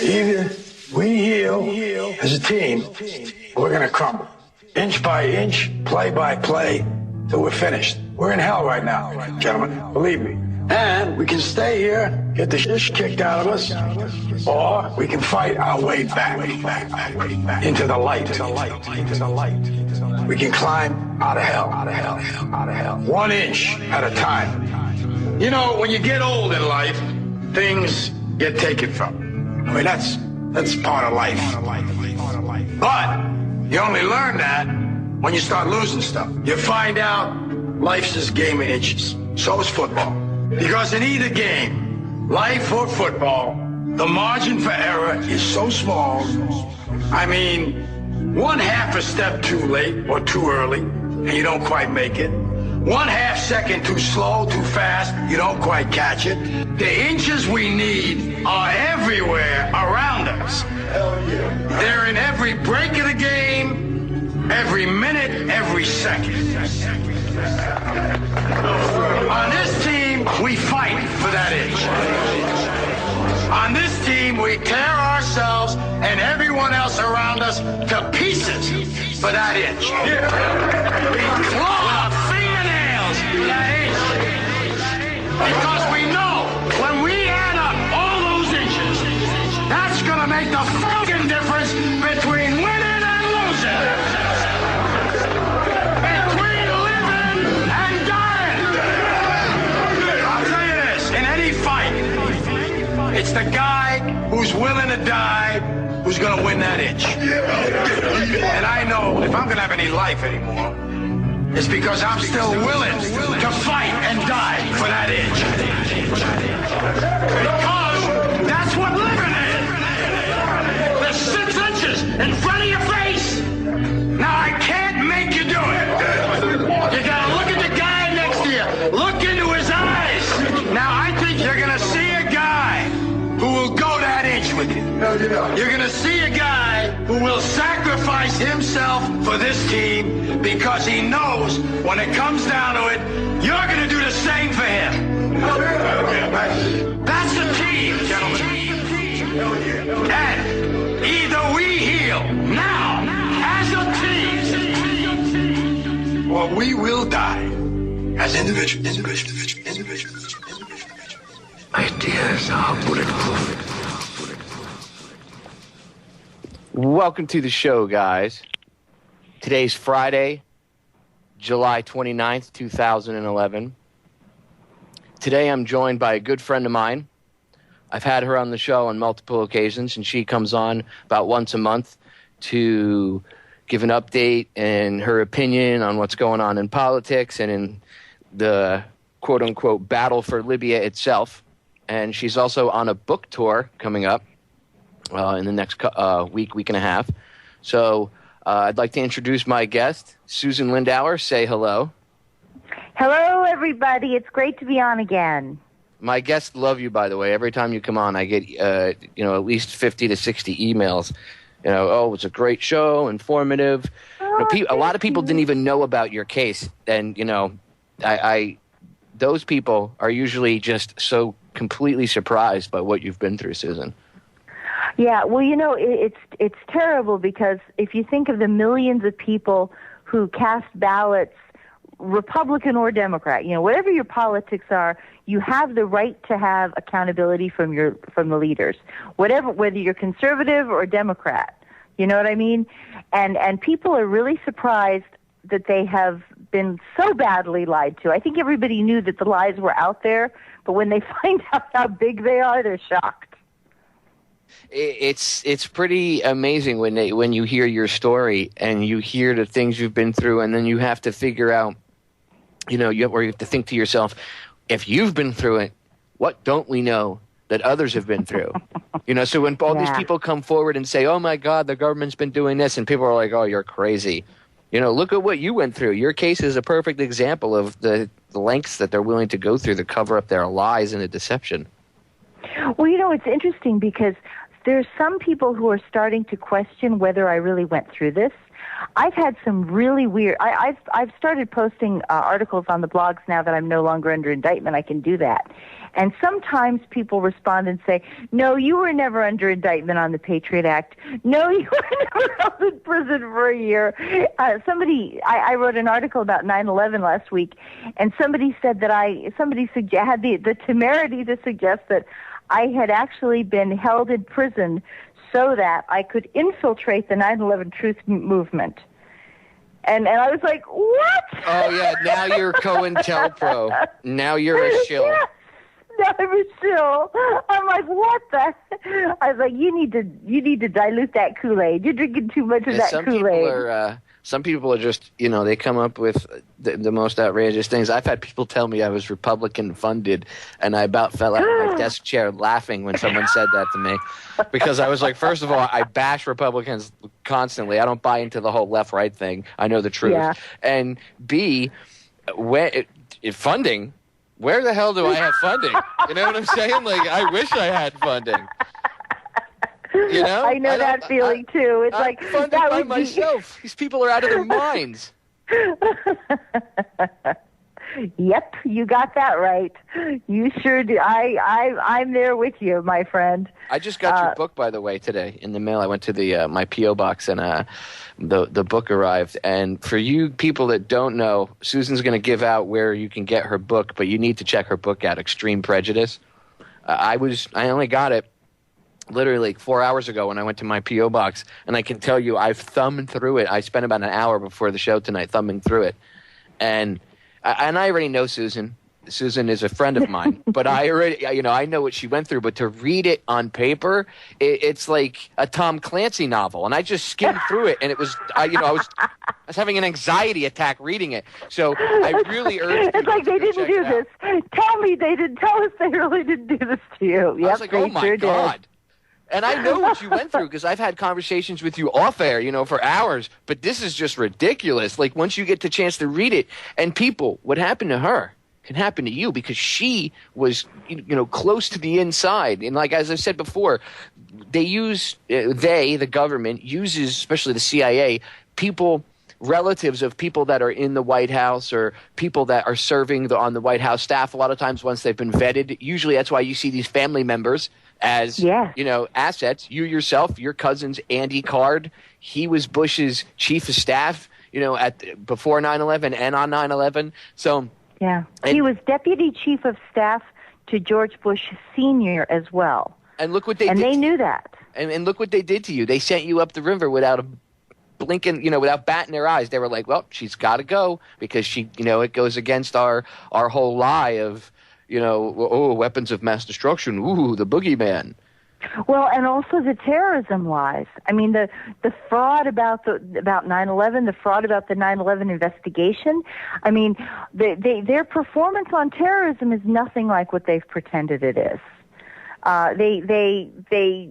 Either we heal as a team, or we're going to crumble. Inch by inch, play by play, till we're finished. We're in hell right now, gentlemen. Believe me. And we can stay here, get the shit kicked out of us, or we can fight our way back into the light. We can climb out of hell. 1 inch at a time. You know, when you get old in life, things get taken from you. I mean, that's part of life. But you only learn that when you start losing stuff. You find out life's this game of inches. So is football. Because in either game, life or football, the margin for error is so small. I mean, 1/2 a step too late or too early, and you don't quite make it. 1/2 second too slow, too fast, you don't quite catch it. The inches we need are everywhere around us. Hell yeah. They're in every break of the game, every minute, every second. On this team, we fight for that inch. On this team, we tear ourselves and everyone else around us to pieces for that inch. We claw our fingernails for that inch. Because we know when we add up all those inches, that's going to make the fucking difference between winning and losing. Between living and dying. I'll tell you this, in any fight, it's the guy who's willing to die who's going to win that inch. And I know if I'm going to have any life anymore, it's because I'm still willing to fight and die for that inch. Because that's what living is. There's 6 inches in front of your face. Now, I can't make you do it. You got to look at the guy next to you. Look into his eyes. Now, I think you're going to see a guy who will go that inch with you. You're going to see a guy who will sacrifice himself for this team because he knows when it comes down to it, you're going to do the same for him. That's the team, gentlemen. And either we heal now as a team, or we will die as individuals. Ideas are bulletproof. Welcome to the show, guys. Today's Friday, July 29th, 2011. Today I'm joined by a good friend of mine. I've had her on the show on multiple occasions, and she comes on about once a month to give an update and her opinion on what's going on in politics and in the quote-unquote battle for Libya itself. And she's also on a book tour coming up in the next week and a half. So I'd like to introduce my guest, Susan Lindauer. Say hello. Hello, everybody. It's great to be on again. My guests love you, by the way. Every time you come on, I get at least 50 to 60 emails. It's a great show, informative. A lot of people didn't even know about your case, and those people are usually just so completely surprised by what you've been through, Susan. Yeah, well, it's terrible because if you think of the millions of people who cast ballots, Republican or Democrat, whatever your politics are, you have the right to have accountability from the leaders, whether you're conservative or Democrat. You know what I mean? And people are really surprised that they have been so badly lied to. I think everybody knew that the lies were out there, but when they find out how big they are, they're shocked. It's pretty amazing when you hear your story and you hear the things you've been through, and then you have to figure out, you have to think to yourself, if you've been through it, what don't we know that others have been through? So when all these people come forward and say, oh my God, the government's been doing this, and people are like, oh, you're crazy. Look at what you went through. Your case is a perfect example of the lengths that they're willing to go through to cover up their lies and the deception. Well, it's interesting because there's some people who are starting to question whether I really went through this. I've had some really weird. I've started posting articles on the blogs now that I'm no longer under indictment. I can do that. And sometimes people respond and say, no, you were never under indictment on the Patriot Act. No, you were never held in prison for a year. I wrote an article about 9/11 last week, and somebody said that somebody had the temerity to suggest that I had actually been held in prison so that I could infiltrate the 9/11 truth movement. And I was like, what? Oh, yeah, now you're COINTELPRO. Now you're a shill. Yes. No, I'm a shill. I'm like, what the? I was like, you need to dilute that Kool-Aid. You're drinking too much of that Kool-Aid. Some people are just, they come up with the most outrageous things. I've had people tell me I was Republican funded, and I about fell out of my desk chair laughing when someone said that to me. Because I was like, first of all, I bash Republicans constantly. I don't buy into the whole left-right thing. I know the truth. Yeah. And B, funding, where the hell do I have funding? You know what I'm saying? Like, I wish I had funding. I know that feeling too. It's I'm like funded that by would myself. These people are out of their minds. Yep, you got that right. You sure do. I'm there with you, my friend. I just got your book, by the way, today in the mail. I went to the my P.O. box, and the book arrived. And for you people that don't know, Susan's going to give out where you can get her book, but you need to check her book out, Extreme Prejudice. I only got it literally 4 hours ago when I went to my P.O. box, and I can tell you I've thumbed through it. I spent about an hour before the show tonight thumbing through it. And I already know Susan. Susan is a friend of mine, but I already, I know what she went through. But to read it on paper, it's like a Tom Clancy novel. And I just skimmed through it, and it was, I was having an anxiety attack reading it. So I really urge. It's like they didn't do this. Tell me they didn't tell us they really didn't do this to you. Yep, I was like, oh my God. Did. And I know what you went through because I've had conversations with you off air, for hours. But this is just ridiculous. Like, once you get the chance to read it, and people, what happened to her can happen to you because she was, close to the inside. And like, as I said before, the government uses, especially the CIA, relatives of people that are in the White House or people that are serving on the White House staff. A lot of times once they've been vetted, usually that's why you see these family members as, assets. You yourself, your cousin's Andy Card, he was Bush's chief of staff, before 9/11 and on 9/11. So yeah, he was deputy chief of staff to George Bush Sr. as well. And look what they did. And they knew that. And look what they did to you. They sent you up the river without a blinking, without batting their eyes. They were like, well, she's got to go because she, it goes against our whole lie of, weapons of mass destruction. Ooh, the boogeyman. Well, and also the terrorism lies. I mean, the fraud about 9/11, the fraud about the 9/11 investigation. I mean, their performance on terrorism is nothing like what they've pretended it is. The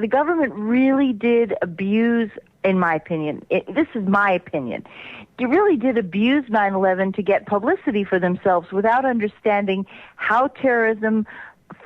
government really did abuse, in my opinion. This is my opinion. They really did abuse 9/11 to get publicity for themselves without understanding how terrorism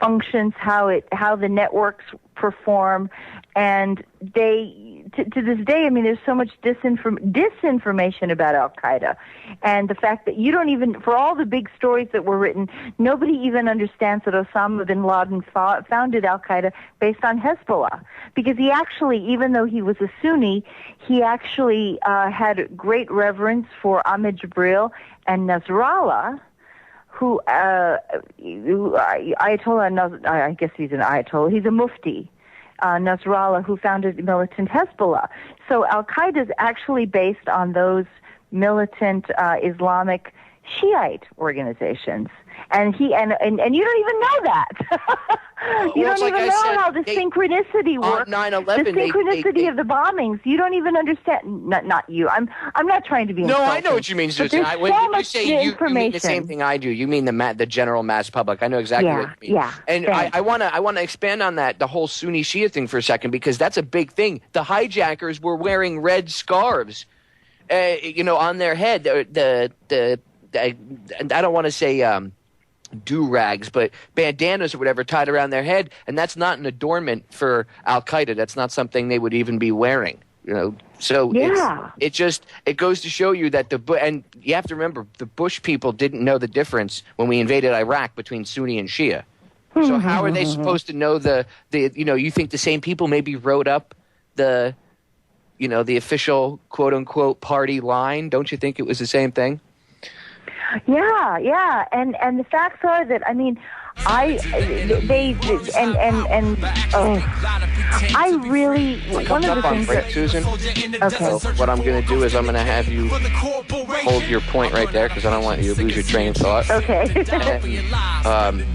functions, how the networks perform, and to this day, I mean, there's so much disinformation about Al Qaeda, and the fact that you don't even, for all the big stories that were written, nobody even understands that Osama bin Laden founded Al Qaeda based on Hezbollah, because he actually, even though he was a Sunni, he actually had great reverence for Ahmed Jibril and Nasrallah, who Ayatollah, I guess he's an Ayatollah, he's a mufti, Nasrallah, who founded militant Hezbollah. So Al-Qaeda is actually based on those militant Islamic Shiite organizations. And you don't even know that. You don't even know how the synchronicity works. 9/11, the synchronicity of the bombings. You don't even understand. Not you. I'm not trying to be. No, I know what you mean, Susan. When you say you mean the same thing I do. You mean the general mass public. I know exactly what you mean. Yeah. And I want to expand on that, the whole Sunni Shia thing for a second, because that's a big thing. The hijackers were wearing red scarves, on their head. I don't want to say do-rags, but bandanas or whatever tied around their head, and that's not an adornment for Al-Qaeda. That's not something they would even be wearing. So Yeah. it goes to show you that and you have to remember the Bush people didn't know the difference when we invaded Iraq between Sunni and Shia. So how are they supposed to know the you think the same people maybe wrote up the official quote unquote party line? Don't you think it was the same thing? Yeah, and the facts are that I really one of the things break, Susan. Okay. So what I'm going to do is I'm going to have you hold your point right there because I don't want you to lose your train of thought. Okay. And,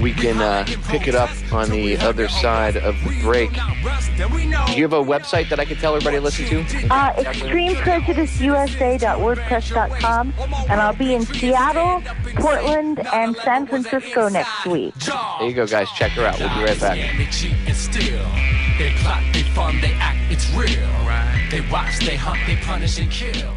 we can pick it up on the other side of the break. Do you have a website that I can tell everybody to listen to? ExtremePrejudiceUSA.wordpress.com, and I'll be in Seattle, Portland, and San Francisco next week. There you go, guys. Check her out. We'll be right back. They plot, they fun, they act, it's real. They watch, they hunt, they punish and kill.